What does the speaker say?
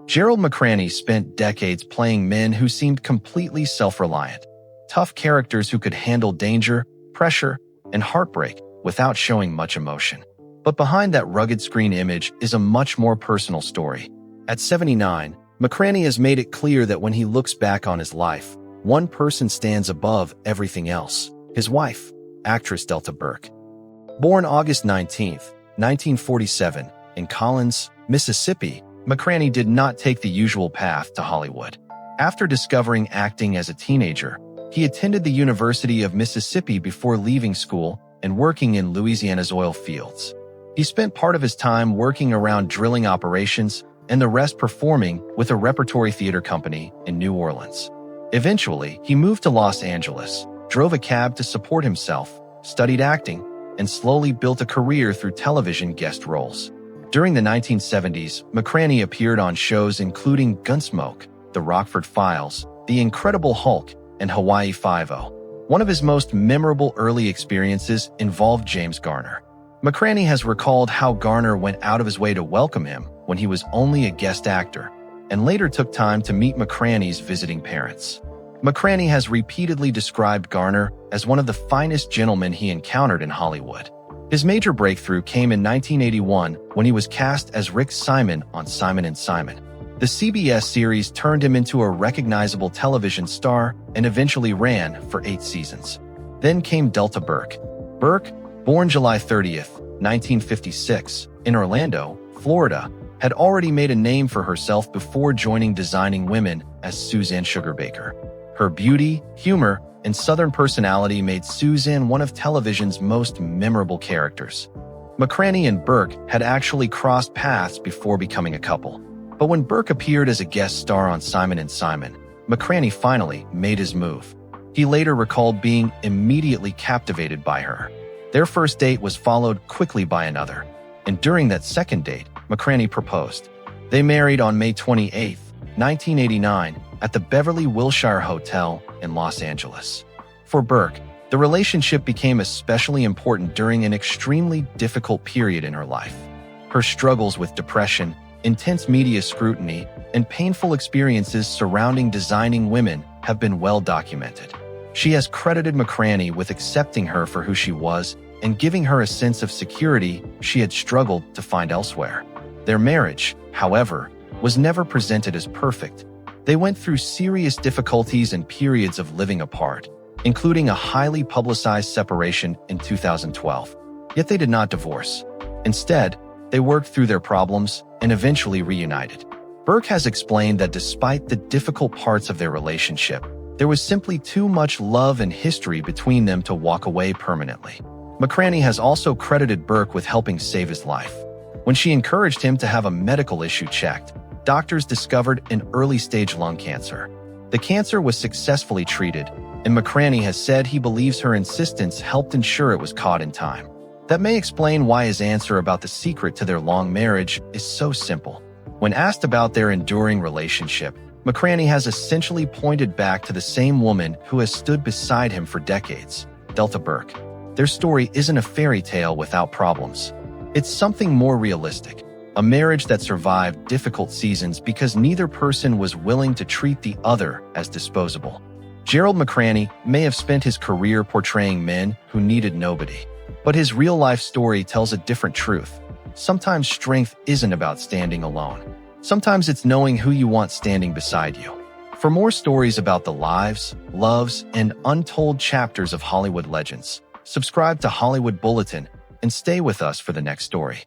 Gerald McRaney spent decades playing men who seemed completely self-reliant, tough characters who could handle danger, pressure, and heartbreak without showing much emotion. But behind that rugged screen image is a much more personal story. At 79, McRaney has made it clear that when he looks back on his life, one person stands above everything else: his wife, actress Delta Burke. Born August 19, 1947, in Collins, Mississippi, McRaney did not take the usual path to Hollywood. After discovering acting as a teenager, he attended the University of Mississippi before leaving school and working in Louisiana's oil fields. He spent part of his time working around drilling operations and the rest performing with a repertory theater company in New Orleans. Eventually, he moved to Los Angeles, drove a cab to support himself, studied acting, and slowly built a career through television guest roles. During the 1970s, McRaney appeared on shows including Gunsmoke, The Rockford Files, The Incredible Hulk, and Hawaii Five-0. One of his most memorable early experiences involved James Garner. McRaney has recalled how Garner went out of his way to welcome him when he was only a guest actor, and later took time to meet McRaney's visiting parents. McRaney has repeatedly described Garner as one of the finest gentlemen he encountered in Hollywood. His major breakthrough came in 1981 when he was cast as Rick Simon on Simon & Simon. The CBS series turned him into a recognizable television star and eventually ran for 8 seasons. Then came Delta Burke. Burke, born July 30th, 1956, in Orlando, Florida, had already made a name for herself before joining Designing Women as Suzanne Sugarbaker. Her beauty, humor, and Southern personality made Suzanne one of television's most memorable characters. McRaney and Burke had actually crossed paths before becoming a couple. But when Burke appeared as a guest star on Simon & Simon, McRaney finally made his move. He later recalled being immediately captivated by her. Their first date was followed quickly by another, and during that second date, McRaney proposed. They married on May 28, 1989, at the Beverly Wilshire Hotel in Los Angeles. For Burke, the relationship became especially important during an extremely difficult period in her life. Her struggles with depression, intense media scrutiny, and painful experiences surrounding Designing Women have been well documented. She has credited McRaney with accepting her for who she was and giving her a sense of security she had struggled to find elsewhere. Their marriage, however, was never presented as perfect. They went through serious difficulties and periods of living apart, including a highly publicized separation in 2012. Yet they did not divorce. Instead, they worked through their problems and eventually reunited. Burke has explained that despite the difficult parts of their relationship, there was simply too much love and history between them to walk away permanently. McRaney has also credited Burke with helping save his life. When she encouraged him to have a medical issue checked, doctors discovered an early-stage lung cancer. The cancer was successfully treated, and McRaney has said he believes her insistence helped ensure it was caught in time. That may explain why his answer about the secret to their long marriage is so simple. When asked about their enduring relationship, McRaney has essentially pointed back to the same woman who has stood beside him for decades, Delta Burke. Their story isn't a fairy tale without problems. It's something more realistic, a marriage that survived difficult seasons because neither person was willing to treat the other as disposable. Gerald McRaney may have spent his career portraying men who needed nobody, but his real-life story tells a different truth. Sometimes strength isn't about standing alone. Sometimes it's knowing who you want standing beside you. For more stories about the lives, loves, and untold chapters of Hollywood legends, subscribe to Hollywood Bulletin and stay with us for the next story.